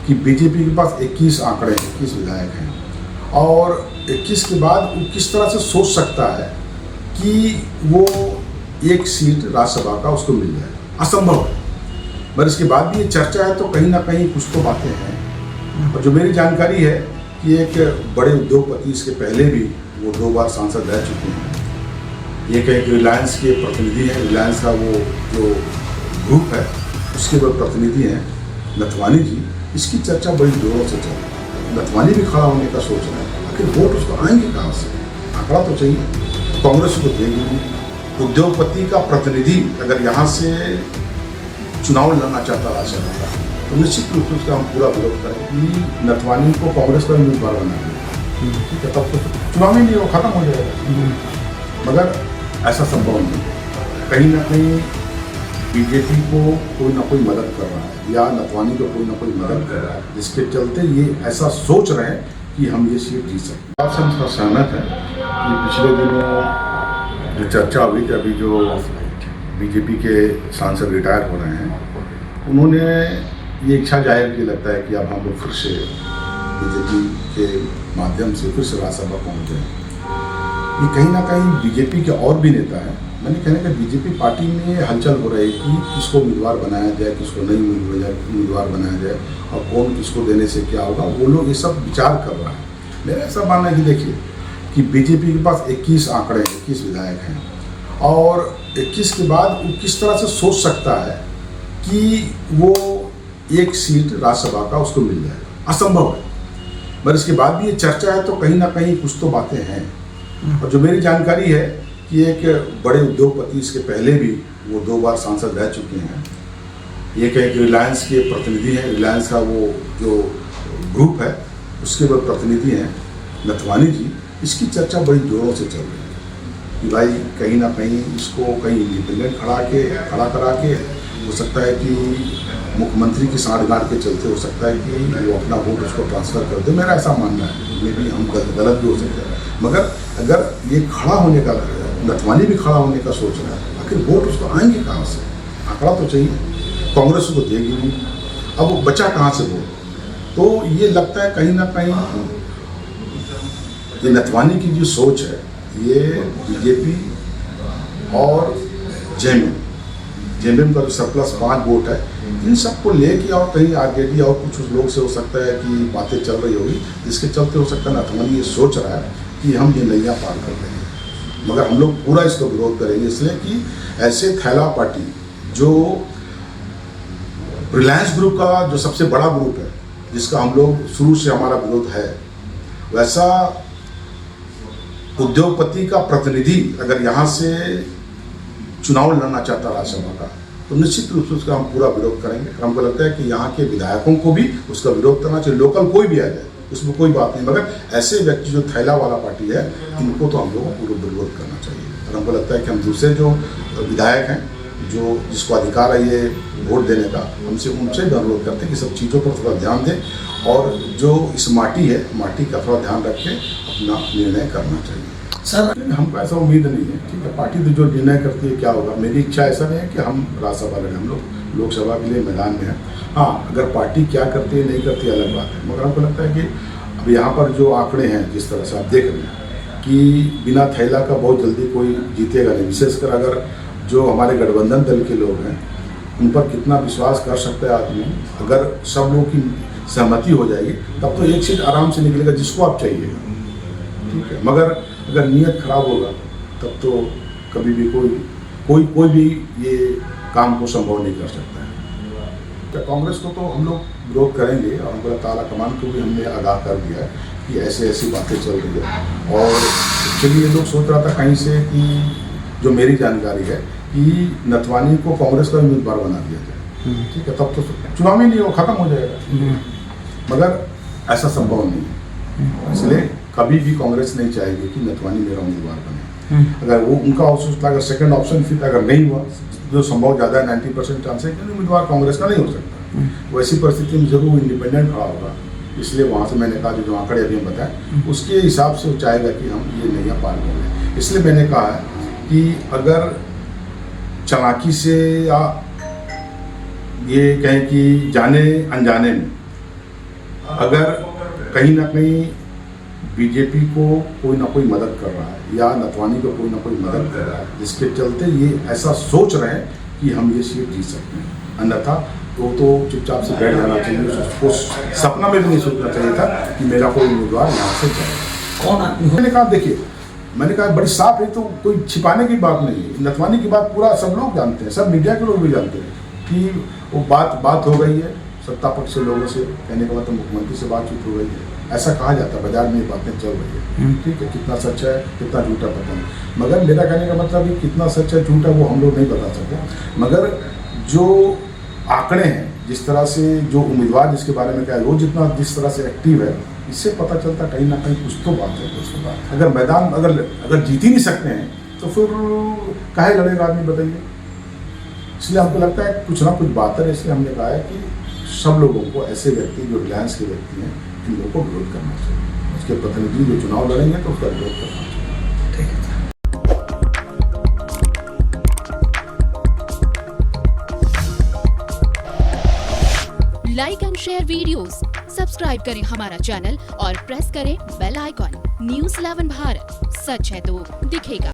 कि बीजेपी के पास 21 आंकड़े हैं, 21 विधायक हैं और 21 के बाद वो किस तरह से सोच सकता है कि वो एक सीट राज्यसभा का उसको मिल जाए, असंभव है। पर इसके बाद भी ये चर्चा है तो कहीं ना कहीं कुछ तो बातें हैं। और जो मेरी जानकारी है कि एक बड़े उद्योगपति इसके पहले भी वो 2 बार सांसद रह चुके हैं। ये कहीं रिलायंस के प्रतिनिधि हैं, रिलायंस का वो जो ग्रुप है उसके वो प्रतिनिधि हैं नथवानी जी। इसकी चर्चा बड़ी जोरों से चल रही है। नथवानी भी खड़ा होने का सोच रहा है, आखिर वोट उसको आएंगे कहाँ से? आंकड़ा तो चाहिए, कांग्रेस को देगी। उद्योगपति का प्रतिनिधि अगर यहाँ से चुनाव लड़ना चाहता राज्यसभा का तो निश्चित रूप से उसका हम पूरा विरोध करें कि नथवानी को कांग्रेस का उम्मीदवार बना दिया, ठीक है, तब तो चुनाव ही नहीं हो, खत्म हो जाएगा। मगर ऐसा संभव नहीं है। कहीं ना कहीं बीजेपी को कोई ना कोई मदद कर रहा है या नथवानी को कोई ना कोई मदद कर रहा है, जिसके चलते ये ऐसा सोच रहे हैं कि हम ये सीट जीत सकते हैं। आपसे हम सहमत हैं कि पिछले दिनों जो चर्चा हुई कि अभी जो बीजेपी के सांसद रिटायर हो रहे हैं, उन्होंने ये इच्छा जाहिर की लगता है कि अब हम लोग फिर से बीजेपी के माध्यम से फिर से राज्यसभा पहुँच जाए। ये कहीं ना कहीं बीजेपी के और भी नेता हैं, मैंने कहने का बीजेपी पार्टी में हलचल हो रही है कि किसको उम्मीदवार बनाया जाए, किसको नहीं उम्मीदवार बनाया जाए और कौन किसको देने से क्या होगा, वो लोग ये सब विचार कर रहा है। मेरा ऐसा मानना है कि देखिए कि बीजेपी के पास 21 आंकड़े हैं, 21 विधायक हैं और 21 के बाद वो किस तरह से सोच सकता है कि वो एक सीट राज्यसभा का उसको मिल जाए, असंभव है। पर इसके बाद भी ये चर्चा है तो कहीं ना कहीं कुछ तो बातें हैं। और जो मेरी जानकारी है कि एक बड़े उद्योगपति इसके पहले भी वो 2 बार सांसद रह चुके हैं। ये कहीं रिलायंस के प्रतिनिधि हैं, रिलायंस का वो जो ग्रुप है उसके वो प्रतिनिधि हैं नथवानी जी। इसकी चर्चा बड़ी जोरों से चल रही है कि भाई कहीं ना कहीं इसको कहीं इंडिपेंडेंट खड़ा करा के हो सकता है कि मुख्यमंत्री की साठगांठ के चलते हो सकता है कि वो अपना वोट उसको ट्रांसफ़र कर दे। मेरा ऐसा मानना है, मे भी हम गलत भी हो सकते हैं, मगर अगर ये खड़ा होने का, नथवानी भी खड़ा होने का सोच रहा है, आखिर वोट उसको आएंगे कहाँ से? आंकड़ा तो चाहिए, कांग्रेस को देगी नहीं। अब वो बचा कहाँ से वोट? तो ये लगता है कहीं ना कहीं ये नथवानी की जो सोच है, ये बीजेपी और जेएमएम का जो सरप्लस 5 वोट है, इन सबको लेके और कहीं आरजेडी और कुछ लोग से हो सकता है कि बातें चल रही होगी, जिसके चलते हो सकता है नथवानी ये सोच रहा है कि हम ये नैया पार कर रहे हैं। मगर हम लोग पूरा इसका विरोध करेंगे, इसलिए कि ऐसे थैला पार्टी जो रिलायंस ग्रुप का जो सबसे बड़ा ग्रुप है, जिसका हम लोग शुरू से हमारा विरोध है, वैसा उद्योगपति का प्रतिनिधि अगर यहाँ से चुनाव लड़ना चाहता राज्यसभा का तो निश्चित रूप से उसका हम पूरा विरोध करेंगे। हमको लगता है कि यहाँ के विधायकों को भी उसका विरोध करना चाहिए, लोकल कोई भी आ जाए उसमें कोई बात नहीं, मगर ऐसे व्यक्ति जो थैला वाला पार्टी है इनको तो हम लोगों को पूरा विरोध करना चाहिए। और हमको लगता है कि हम दूसरे जो विधायक हैं जो जिसको अधिकार है ये वोट देने का, हमसे उनसे भी अनुरोध करते हैं कि सब चीज़ों पर थोड़ा ध्यान दें और जो इस माटी है, माटी का थोड़ा ध्यान रख के अपना निर्णय करना चाहिए। सर हमको ऐसा उम्मीद नहीं है, ठीक है, पार्टी तो जो निर्णय करती है क्या होगा। मेरी इच्छा ऐसा नहीं है कि हम राज्यसभा लड़ें, हम लोग लोकसभा के लिए मैदान में हैं। हाँ, अगर पार्टी क्या करती है नहीं करती है अलग बात है, मगर हमको लगता है कि अब यहाँ पर जो आंकड़े हैं जिस तरह से आप देख रहे हैं कि बिना थैला का बहुत जल्दी कोई जीतेगा नहीं। विशेषकर अगर जो हमारे गठबंधन दल के लोग हैं उन पर कितना विश्वास कर सकता है आदमी, अगर सब लोगों की सहमति हो जाएगी तब तो एक सीट आराम से निकलेगा जिसको आप चाहिए, ठीक है। मगर अगर नीयत खराब होगा तब तो कभी भी कोई भी ये काम को संभव नहीं कर सकता है। तो कांग्रेस को तो हम लोग विरोध करेंगे और हमको ताला कमान को भी हमने आगाह कर दिया है कि ऐसे ऐसी बातें चल रही है। और चलिए ये लोग सोच रहा था कहीं से कि जो मेरी जानकारी है कि नथवानी को कांग्रेस का उम्मीदवार बना दिया जाए, ठीक है, तब तो चुनाव ही नहीं हो, खत्म हो जाएगा। मगर ऐसा संभव नहीं है, इसलिए कभी भी कांग्रेस नहीं चाहेगी कि नथवानी मेरा उम्मीदवार बने। अगर वो उनका ऑप्शन, अगर सेकंड ऑप्शन फिर अगर नहीं हुआ, जो संभव ज़्यादा है 90% चांस है कि उम्मीदवार कांग्रेस का नहीं हो सकता, वैसी परिस्थिति में जरूर इंडिपेंडेंट खड़ा होगा। इसलिए वहाँ से मैंने कहा जो आंकड़े अभी हम बताएं उसके हिसाब से वो चाहेगा कि हम ये नैया पार कर लें। इसलिए मैंने कहा है कि अगर चालाकी से या ये कहें कि जाने अनजाने में अगर कहीं ना कहीं बीजेपी को कोई ना कोई मदद कर रहा है या नथवानी को कोई ना कोई मदद कर रहा है, जिसके चलते ये ऐसा सोच रहे हैं कि हम ये सीट जीत सकते हैं, अन्यथा तो चुपचाप से बैठ जाना चाहिए। उसको सपना में भी नहीं सोचना चाहिए था कि मेरा कोई उम्मीदवार यहाँ से जाए। कौन? मैंने कहा देखिए, मैंने कहा बड़ी साफ है, तो कोई छिपाने की बात नहीं है। नथवानी की बात पूरा सब लोग जानते हैं, सब मीडिया के लोग भी जानते हैं कि वो बात हो गई है सत्ता पक्ष से लोगों से, कहने का मतलब मुख्यमंत्री से बातचीत हो गई है, ऐसा कहा जाता है, बाजार में ये बातें चल रही है। ठीक है, कितना सच है कितना झूठा पता नहीं, मगर मेरा कहने का मतलब है कितना सच है झूठा वो हम लोग नहीं बता सकते। मगर जो आंकड़े हैं, जिस तरह से जो उम्मीदवार जिसके बारे में क्या है वो जिस तरह से एक्टिव है, इससे पता चलता कहीं ना कहीं कुछ तो बात है। दोस्तों बात अगर मैदान अगर जीत ही नहीं सकते हैं तो फिर काहे लड़ेगा आदमी, बताइए। इसलिए हमको लगता है कुछ ना कुछ बात है। इसलिए हमने कहा है कि सब लोगों को, ऐसे व्यक्ति जो रिलायंस के व्यक्ति हैं, इन लोगों को विरोध करना चाहिए। उसके प्रतिनिधि जो चुनाव लड़ेंगे तो उसका विरोध करना चाहिए। ठीक है। Like and share videos, subscribe करें हमारा चैनल और प्रेस करें बेल आइकॉन। News 11 भारत, सच है तो दिखेगा।